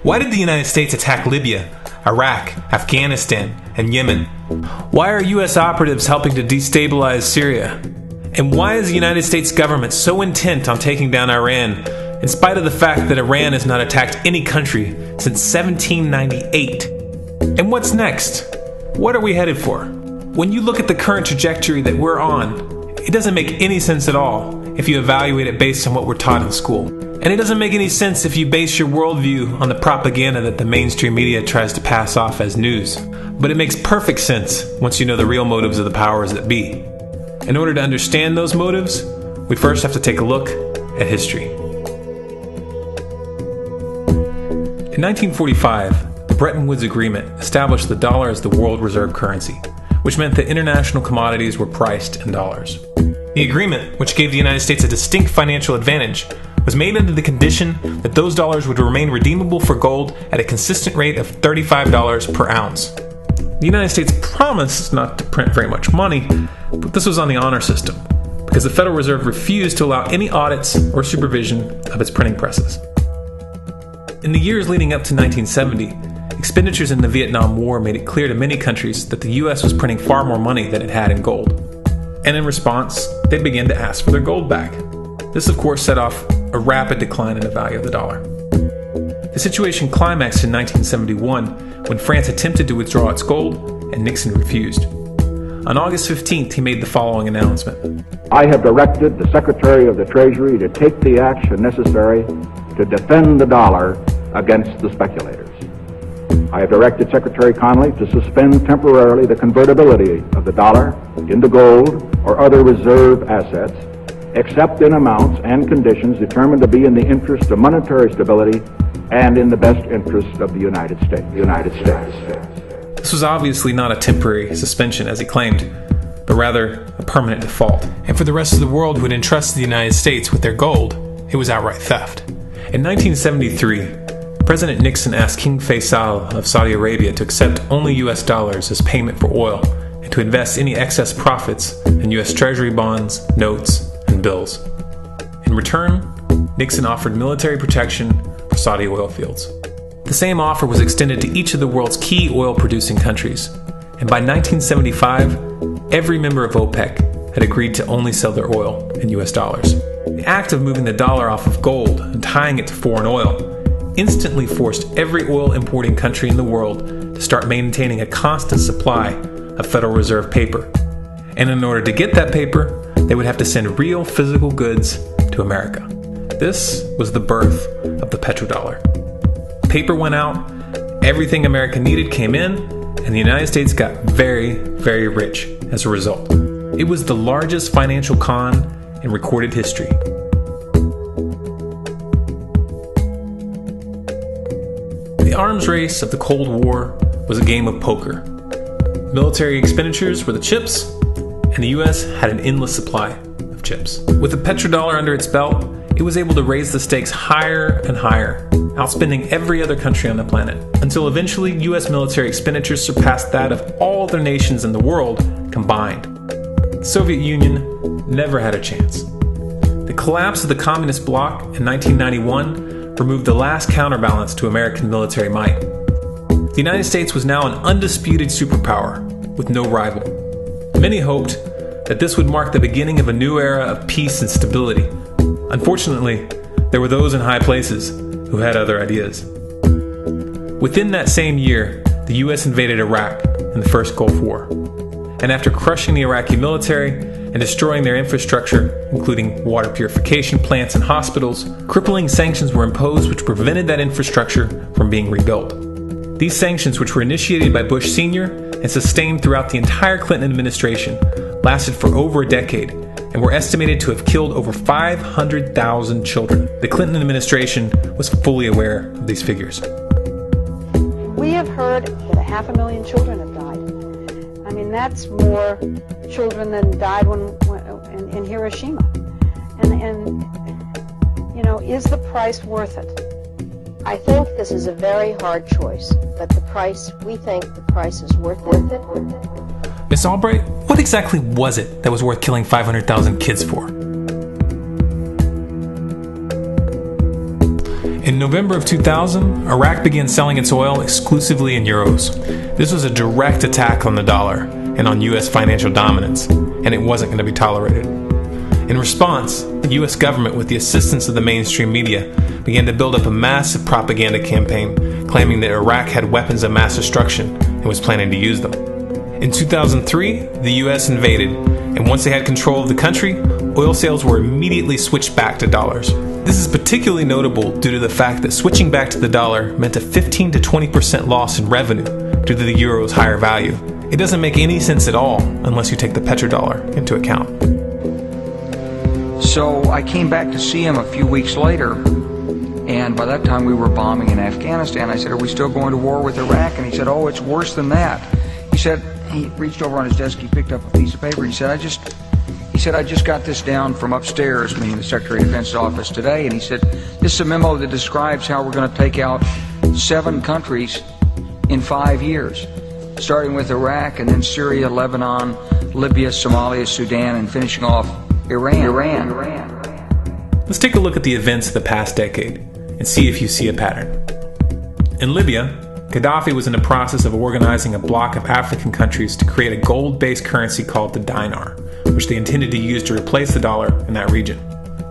Why did the United States attack Libya, Iraq, Afghanistan, and Yemen? Why are U.S. operatives helping to destabilize Syria? And why is the United States government so intent on taking down Iran, in spite of the fact that Iran has not attacked any country since 1798? And what's next? What are we headed for? When you look at the current trajectory that we're on, it doesn't make any sense at all if you evaluate it based on what we're taught in school. And it doesn't make any sense if you base your worldview on the propaganda that the mainstream media tries to pass off as news. But it makes perfect sense once you know the real motives of the powers that be. In order to understand those motives, we first have to take a look at history. In 1945, the Bretton Woods Agreement established the dollar as the world reserve currency, which meant that international commodities were priced in dollars. The agreement, which gave the United States a distinct financial advantage, was made under the condition that those dollars would remain redeemable for gold at a consistent rate of $35 per ounce. The United States promised not to print very much money, but this was on the honor system, because the Federal Reserve refused to allow any audits or supervision of its printing presses. In the years leading up to 1970, expenditures in the Vietnam War made it clear to many countries that the U.S. was printing far more money than it had in gold. And in response, they began to ask for their gold back. This, of course, set off a rapid decline in the value of the dollar. The situation climaxed in 1971 when France attempted to withdraw its gold and Nixon refused. On August 15th, he made the following announcement. I have directed the Secretary of the Treasury to take the action necessary to defend the dollar against the speculators. I have directed Secretary Connally to suspend temporarily the convertibility of the dollar into gold or other reserve assets, except in amounts and conditions determined to be in the interest of monetary stability and in the best interest of the United States. This was obviously not a temporary suspension, as he claimed, but rather a permanent default. And for the rest of the world who had entrusted the United States with their gold, it was outright theft. In 1973, President Nixon asked King Faisal of Saudi Arabia to accept only U.S. dollars as payment for oil and to invest any excess profits in U.S. Treasury bonds, notes, and bills. In return, Nixon offered military protection for Saudi oil fields. The same offer was extended to each of the world's key oil-producing countries, and by 1975, every member of OPEC had agreed to only sell their oil in U.S. dollars. The act of moving the dollar off of gold and tying it to foreign oil instantly forced every oil-importing country in the world to start maintaining a constant supply of Federal Reserve paper. And in order to get that paper, they would have to send real physical goods to America. This was the birth of the petrodollar. Paper went out, everything America needed came in, and the United States got very, very rich as a result. It was the largest financial con in recorded history. The arms race of the Cold War was a game of poker. Military expenditures were the chips, and the U.S. had an endless supply of chips. With the petrodollar under its belt, it was able to raise the stakes higher and higher, outspending every other country on the planet, until eventually U.S. military expenditures surpassed that of all other nations in the world combined. The Soviet Union never had a chance. The collapse of the communist bloc in 1991 removed the last counterbalance to American military might. The United States was now an undisputed superpower with no rival. Many hoped that this would mark the beginning of a new era of peace and stability. Unfortunately, there were those in high places who had other ideas. Within that same year, the U.S. invaded Iraq in the first Gulf War. And after crushing the Iraqi military and destroying their infrastructure, including water purification plants and hospitals, crippling sanctions were imposed which prevented that infrastructure from being rebuilt. These sanctions, which were initiated by Bush Sr. and sustained throughout the entire Clinton administration, lasted for over a decade and were estimated to have killed over 500,000 children. The Clinton administration was fully aware of these figures. We have heard that 500,000 children have died. I mean, that's more children than died in Hiroshima. And you know, is the price worth it? I think this is a very hard choice, but we think the price is worth it. Miss Albright, what exactly was it that was worth killing 500,000 kids for? In In November of 2000, Iraq began selling its oil exclusively in euros. This was a direct attack on the dollar and on U.S. financial dominance, and it wasn't going to be tolerated. In response, the U.S. government, with the assistance of the mainstream media, began to build up a massive propaganda campaign claiming that Iraq had weapons of mass destruction and was planning to use them. In 2003, the U.S. invaded, and once they had control of the country, oil sales were immediately switched back to dollars. This is particularly notable due to the fact that switching back to the dollar meant a 15 to 20% loss in revenue due to the euro's higher value. It doesn't make any sense at all unless you take the petrodollar into account. So I came back to see him a few weeks later, and by that time we were bombing in Afghanistan. I said, "Are we still going to war with Iraq?" And he said, "Oh, it's worse than that." He said, he reached over on his desk, he picked up a piece of paper, and he said, I just got this down from upstairs, meaning the Secretary of Defense's office today, and he said, "This is a memo that describes how we're going to take out 7 countries in 5 years, starting with Iraq, and then Syria, Lebanon, Libya, Somalia, Sudan, and finishing off Iran. Let's take a look at the events of the past decade and see if you see a pattern. In Libya, Gaddafi was in the process of organizing a bloc of African countries to create a gold-based currency called the dinar, which they intended to use to replace the dollar in that region.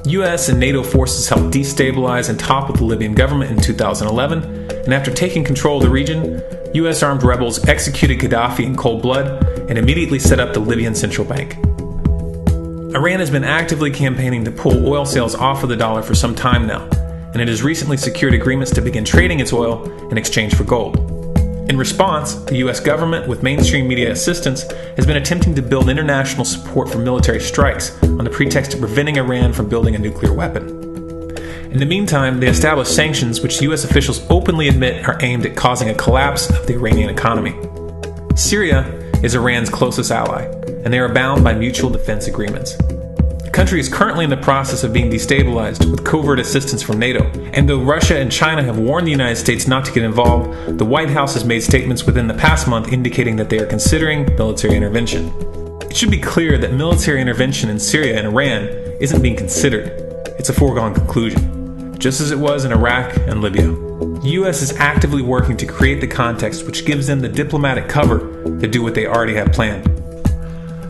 US and NATO forces helped destabilize and topple the Libyan government in 2011, and after taking control of the region, US armed rebels executed Gaddafi in cold blood and immediately set up the Libyan Central Bank. Iran has been actively campaigning to pull oil sales off of the dollar for some time now, and it has recently secured agreements to begin trading its oil in exchange for gold. In response, the US government, with mainstream media assistance, has been attempting to build international support for military strikes on the pretext of preventing Iran from building a nuclear weapon. In the meantime, they established sanctions which US officials openly admit are aimed at causing a collapse of the Iranian economy. Syria is Iran's closest ally, and they are bound by mutual defense agreements. The country is currently in the process of being destabilized with covert assistance from NATO, and though Russia and China have warned the United States not to get involved, the White House has made statements within the past month indicating that they are considering military intervention. It should be clear that military intervention in Syria and Iran isn't being considered. It's a foregone conclusion, just as it was in Iraq and Libya. The U.S. is actively working to create the context which gives them the diplomatic cover to do what they already have planned.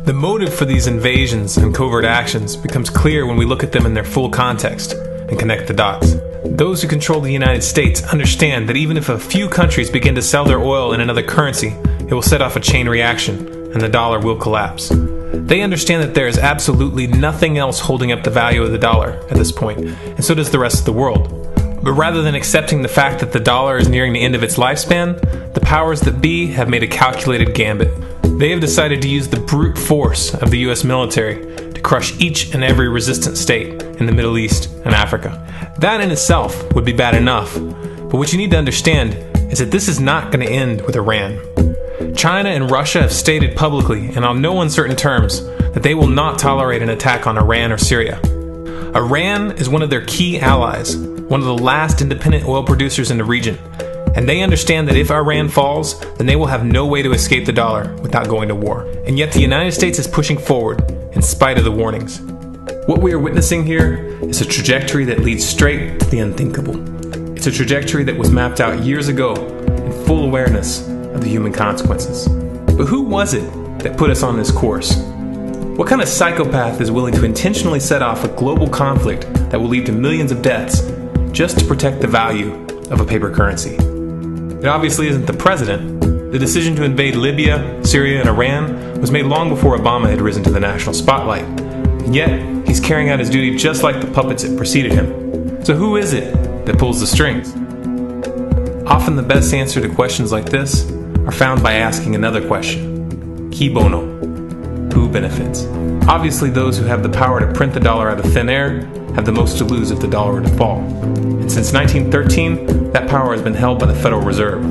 The motive for these invasions and covert actions becomes clear when we look at them in their full context and connect the dots. Those who control the United States understand that even if a few countries begin to sell their oil in another currency, it will set off a chain reaction and the dollar will collapse. They understand that there is absolutely nothing else holding up the value of the dollar at this point, and so does the rest of the world. But rather than accepting the fact that the dollar is nearing the end of its lifespan, the powers that be have made a calculated gambit. They have decided to use the brute force of the US military to crush each and every resistant state in the Middle East and Africa. That in itself would be bad enough, but what you need to understand is that this is not going to end with Iran. China and Russia have stated publicly and on no uncertain terms that they will not tolerate an attack on Iran or Syria. Iran is one of their key allies, one of the last independent oil producers in the region, and they understand that if Iran falls, then they will have no way to escape the dollar without going to war. And yet the United States is pushing forward in spite of the warnings. What we are witnessing here is a trajectory that leads straight to the unthinkable. It's a trajectory that was mapped out years ago in full awareness of the human consequences. But who was it that put us on this course? What kind of psychopath is willing to intentionally set off a global conflict that will lead to millions of deaths just to protect the value of a paper currency? It obviously isn't the president. The decision to invade Libya, Syria, and Iran was made long before Obama had risen to the national spotlight. And yet, he's carrying out his duty just like the puppets that preceded him. So who is it that pulls the strings? Often the best answer to questions like this are found by asking another question. Qui bono? Who benefits? Obviously, those who have the power to print the dollar out of thin air have the most to lose if the dollar were to fall. And since 1913, that power has been held by the Federal Reserve.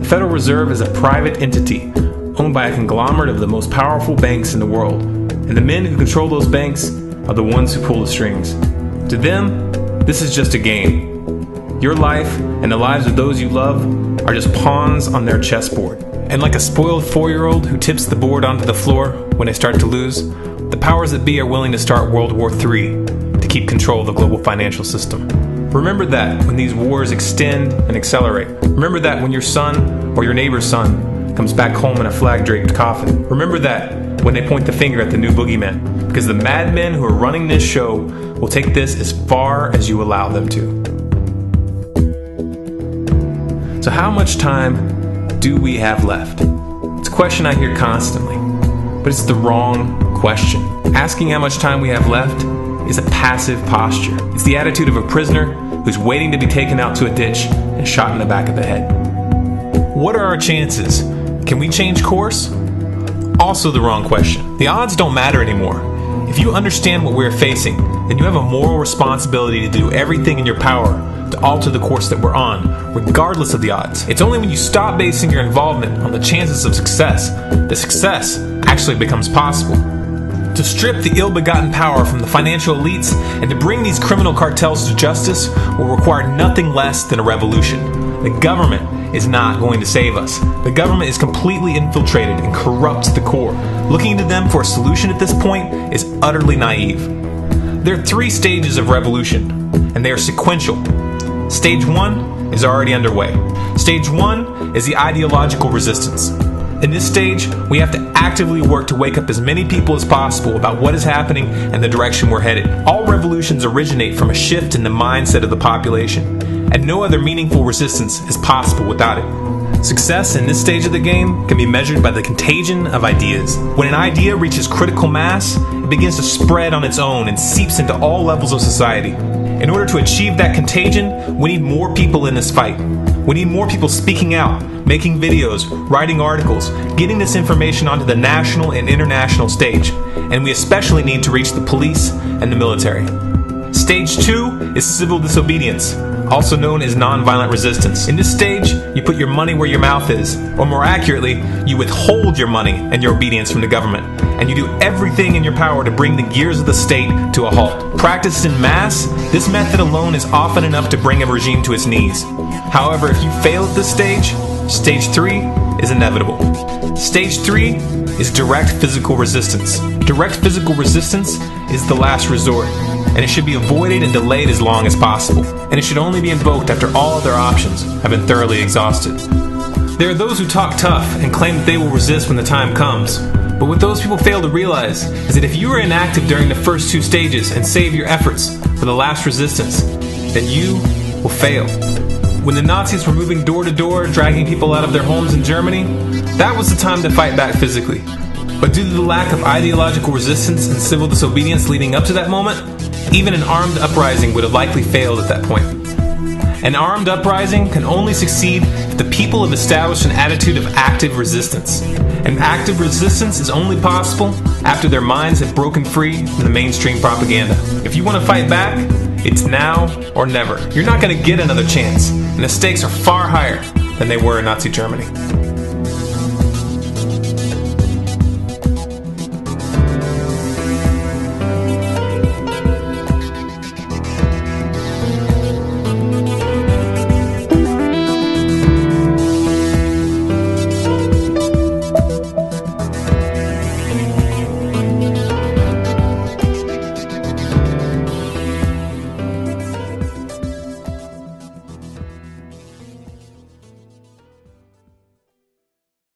The Federal Reserve is a private entity owned by a conglomerate of the most powerful banks in the world. And the men who control those banks are the ones who pull the strings. To them, this is just a game. Your life and the lives of those you love are just pawns on their chessboard. And like a spoiled 4-year-old who tips the board onto the floor when they start to lose, the powers that be are willing to start World War III to keep control of the global financial system. Remember that when these wars extend and accelerate. Remember that when your son or your neighbor's son comes back home in a flag-draped coffin. Remember that when they point the finger at the new boogeyman, because the madmen who are running this show will take this as far as you allow them to. So how much time do we have left? It's a question I hear constantly, but it's the wrong question. Asking how much time we have left is a passive posture. It's the attitude of a prisoner who's waiting to be taken out to a ditch and shot in the back of the head. What are our chances? Can we change course? Also the wrong question. The odds don't matter anymore. If you understand what we're facing, then you have a moral responsibility to do everything in your power to alter the course that we're on, regardless of the odds. It's only when you stop basing your involvement on the chances of success that success actually becomes possible. To strip the ill-begotten power from the financial elites and to bring these criminal cartels to justice will require nothing less than a revolution. The government is not going to save us. The government is completely infiltrated and corrupt to the core. Looking to them for a solution at this point is utterly naive. There are 3 stages of revolution, and they are sequential. Stage 1 is already underway. Stage 1 is the ideological resistance. In this stage, we have to actively work to wake up as many people as possible about what is happening and the direction we're headed. All revolutions originate from a shift in the mindset of the population, and no other meaningful resistance is possible without it. Success in this stage of the game can be measured by the contagion of ideas. When an idea reaches critical mass, it begins to spread on its own and seeps into all levels of society. In order to achieve that contagion, we need more people in this fight. We need more people speaking out, making videos, writing articles, getting this information onto the national and international stage. And we especially need to reach the police and the military. Stage 2 is civil disobedience, also known as nonviolent resistance. In this stage, you put your money where your mouth is, or more accurately, you withhold your money and your obedience from the government, and you do everything in your power to bring the gears of the state to a halt. Practiced in mass, this method alone is often enough to bring a regime to its knees. However, if you fail at this stage, Stage 3 is inevitable. Stage 3 is direct physical resistance. Direct physical resistance is the last resort, and it should be avoided and delayed as long as possible. And it should only be invoked after all other options have been thoroughly exhausted. There are those who talk tough and claim that they will resist when the time comes. But what those people fail to realize is that if you are inactive during the first 2 stages and save your efforts for the last resistance, then you will fail. When the Nazis were moving door to door, dragging people out of their homes in Germany, that was the time to fight back physically. But due to the lack of ideological resistance and civil disobedience leading up to that moment, even an armed uprising would have likely failed at that point. An armed uprising can only succeed if the people have established an attitude of active resistance. And active resistance is only possible after their minds have broken free from the mainstream propaganda. If you want to fight back, it's now or never. You're not going to get another chance, and the stakes are far higher than they were in Nazi Germany.